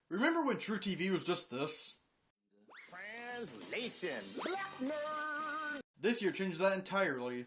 Remember when True TV was just this? Translation. Black nerd. This year changed that entirely.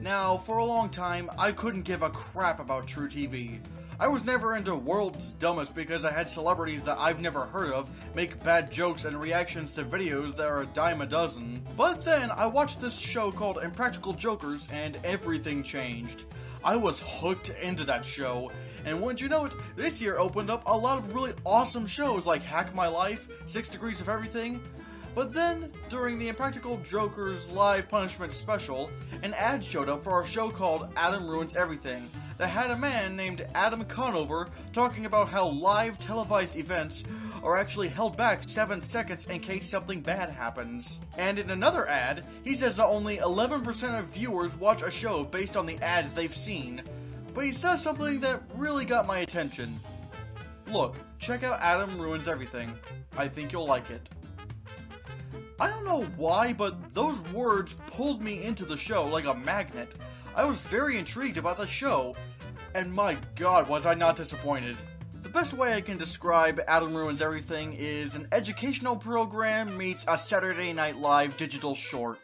Now, for a long time, I couldn't give a crap about True TV. I was never into World's Dumbest because I had celebrities that I've never heard of make bad jokes and reactions to videos that are a dime a dozen. But then, I watched this show called Impractical Jokers and everything changed. I was hooked into that show, and wouldn't you know it, this year opened up a lot of really awesome shows like Hack My Life, 6 Degrees of Everything. But then, during the Impractical Jokers Live Punishment Special, an ad showed up for a show called Adam Ruins Everything that had a man named Adam Conover talking about how live televised events are actually held back 7 seconds in case something bad happens. And in another ad, he says that only 11% of viewers watch a show based on the ads they've seen. But he says something that really got my attention. Look, check out Adam Ruins Everything. I think you'll like it. I don't know why, but those words pulled me into the show like a magnet. I was very intrigued about the show, and my god was I not disappointed. The best way I can describe Adam Ruins Everything is an educational program meets a Saturday Night Live digital short,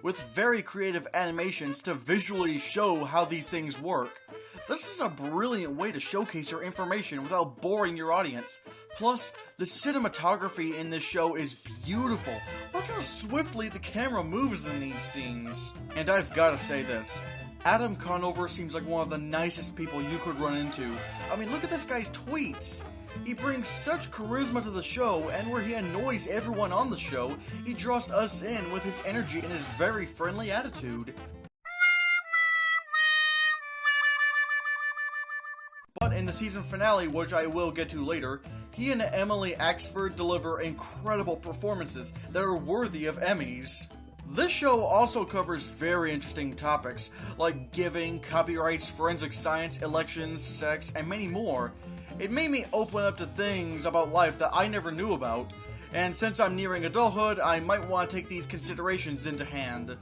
with very creative animations to visually show how these things work. This is a brilliant way to showcase your information without boring your audience. Plus, the cinematography in this show is beautiful. Look how swiftly the camera moves in these scenes. And I've gotta say this. Adam Conover seems like one of the nicest people you could run into. I mean, look at this guy's tweets. He brings such charisma to the show, and where he annoys everyone on the show, he draws us in with his energy and his very friendly attitude. But in the season finale, which I will get to later, he and Emily Axford deliver incredible performances that are worthy of Emmys. This show also covers very interesting topics, like giving, copyrights, forensic science, elections, sex, and many more. It made me open up to things about life that I never knew about, and since I'm nearing adulthood, I might want to take these considerations into hand.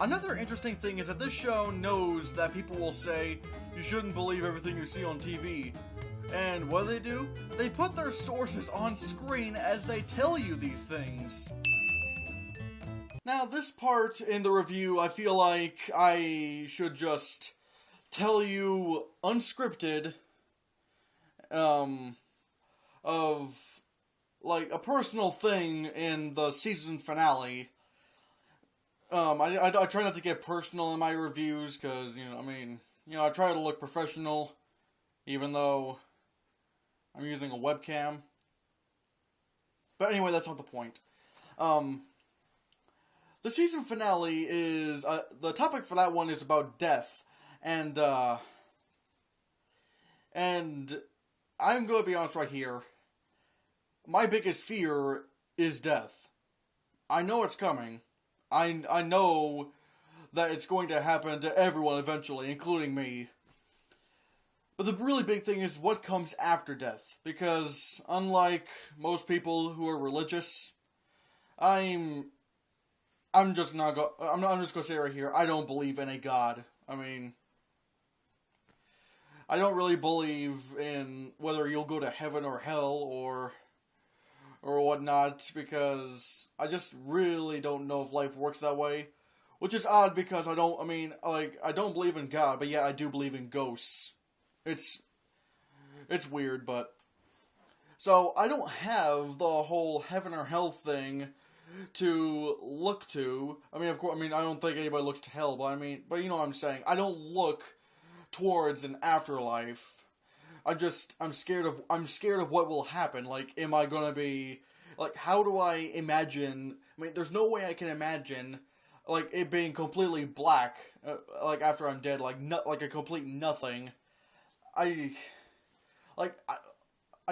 Another interesting thing is that this show knows that people will say, you shouldn't believe everything you see on TV. And what do? They put their sources on screen as they tell you these things. Now, this part in the review, I feel like I should just tell you unscripted, of, like, a personal thing in the season finale. I try not to get personal in my reviews, because, I try to look professional, even though I'm using a webcam. But anyway, that's not the point. The season finale is, the topic for that one is about death, and I'm going to be honest right here. My biggest fear is death. I know it's coming. I know that it's going to happen to everyone eventually, including me. But the really big thing is what comes after death. Because, unlike most people who are religious, I'm just going to say right here, I don't believe in a God. I mean, I don't really believe in whether you'll go to heaven or hell or whatnot, because I just really don't know if life works that way. Which is odd, because I don't believe in God, but yeah, I do believe in ghosts. It's weird, but... So, I don't have the whole heaven or hell thing to look to. I mean, of course, I don't think anybody looks to hell, but you know what I'm saying. I don't look towards an afterlife. I'm scared of what will happen. Like, am I gonna be, like, how do I imagine, there's no way I can imagine, like, it being completely black, like, after I'm dead, like a complete nothing. I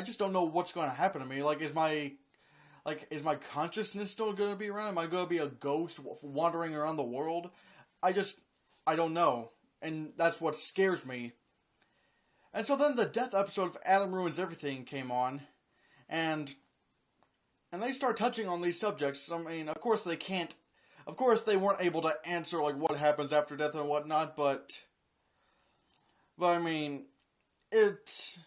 just don't know what's gonna happen to me. Like, is my consciousness still gonna be around? Am I gonna be a ghost wandering around the world? I don't know. And that's what scares me. And so then the death episode of Adam Ruins Everything came on, and they start touching on these subjects. Of course they can't Of course, they weren't able to answer, like, what happens after death and whatnot, but I mean, it's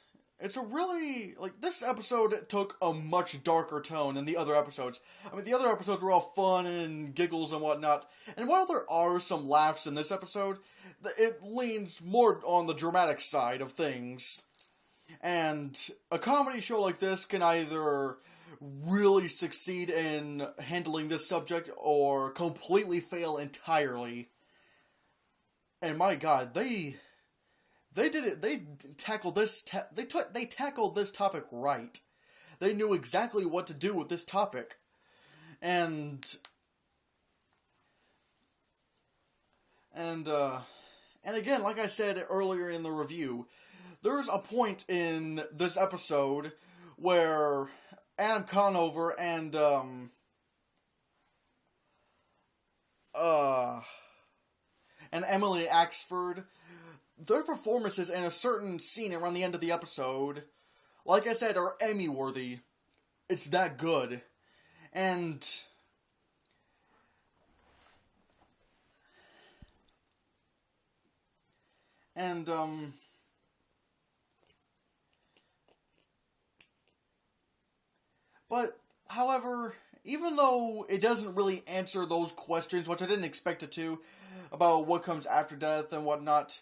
a really, like, this episode took a much darker tone than the other episodes. I mean, the other episodes were all fun and giggles and whatnot, and while there are some laughs in this episode, it leans more on the dramatic side of things. And a comedy show like this can either really succeed in handling this subject or completely fail entirely. And my God, they did it. They tackled this. They tackled this topic right. They knew exactly what to do with this topic, and again, like I said earlier in the review, there's a point in this episode where Adam Conover and Emily Axford, their performances in a certain scene around the end of the episode, like I said, are Emmy-worthy. It's that good. But, however, even though it doesn't really answer those questions, which I didn't expect it to, about what comes after death and whatnot,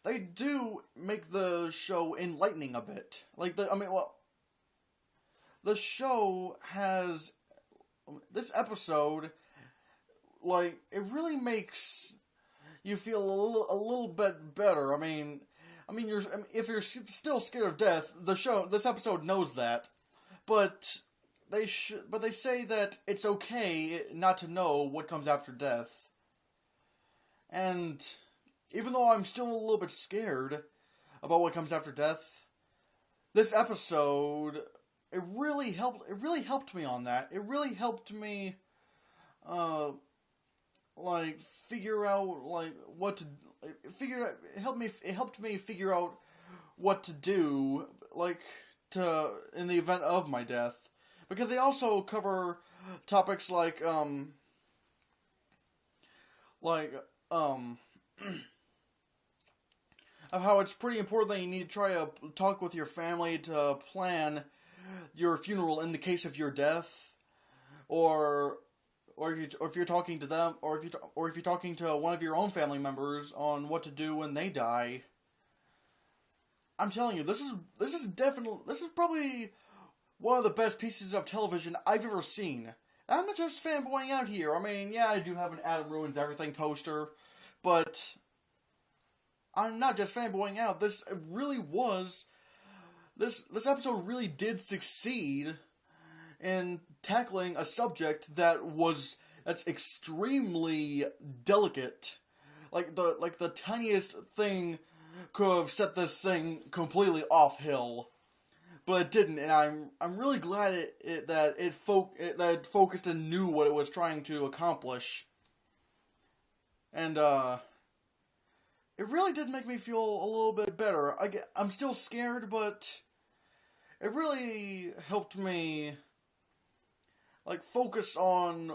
they do make the show enlightening a bit. The show has, this episode, like, it really makes you feel a little bit better. I mean, if you're still scared of death, this episode knows that, but they say that it's okay not to know what comes after death. And even though I'm still a little bit scared about what comes after death, this episode, it really helped me on that. It really helped me figure out what to it helped me figure out what to do in the event of my death, because they also cover topics like of how it's pretty important that you need to try to talk with your family to plan your funeral in the case of your death, or if you're talking to them, or if you're talking to one of your own family members on what to do when they die. I'm telling you, this is probably one of the best pieces of television I've ever seen. I'm not just fanboying out here. I mean, yeah, I do have an Adam Ruins Everything poster, but I'm not just fanboying out. This episode really did succeed in tackling a subject that's extremely delicate. Like the tiniest thing could have set this thing completely off hill, but it didn't, and I'm really glad that it focused and knew what it was trying to accomplish. And it really did make me feel a little bit better. I'm still scared, but it really helped me focus on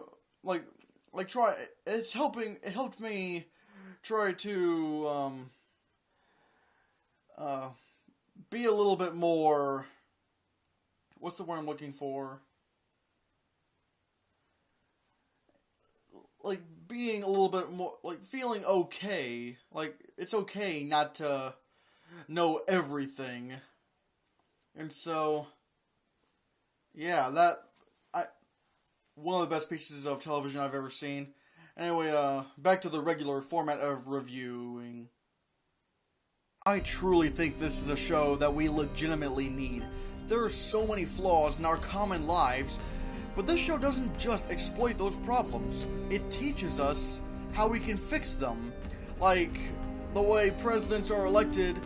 it helped me try to be a little bit more, what's the word I'm looking for? Being a little bit more, feeling okay. It's okay not to know everything. And so, yeah, one of the best pieces of television I've ever seen. Anyway, back to the regular format of reviewing. I truly think this is a show that we legitimately need. There are so many flaws in our common lives, but this show doesn't just exploit those problems. It teaches us how we can fix them, like the way presidents are elected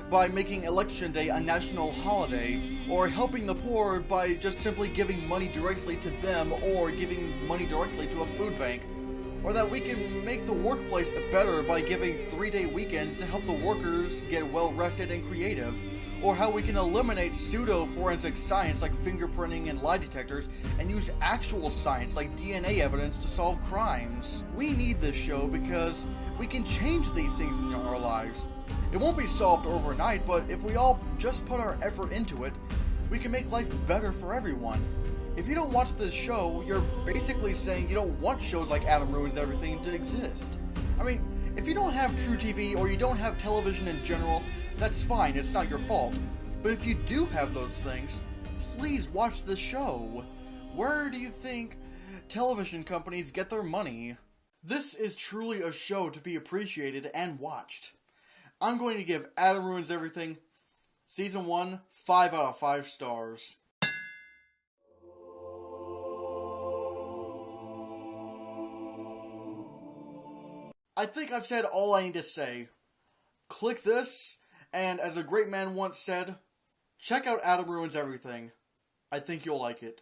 by making Election Day a national holiday, or helping the poor by just simply giving money directly to them, or giving money directly to a food bank, Or that we can make the workplace better by giving 3-day weekends to help the workers get well rested and creative. Or how we can eliminate pseudo-forensic science like fingerprinting and lie detectors and use actual science like DNA evidence to solve crimes. We need this show because we can change these things in our lives. It won't be solved overnight, but if we all just put our effort into it, we can make life better for everyone. If you don't watch this show, you're basically saying you don't want shows like Adam Ruins Everything to exist. I mean, if you don't have True TV or you don't have television in general, that's fine, it's not your fault. But if you do have those things, please watch this show. Where do you think television companies get their money? This is truly a show to be appreciated and watched. I'm going to give Adam Ruins Everything Season 1 5 out of 5 stars. I think I've said all I need to say. Click this, and as a great man once said, check out Adam Ruins Everything. I think you'll like it.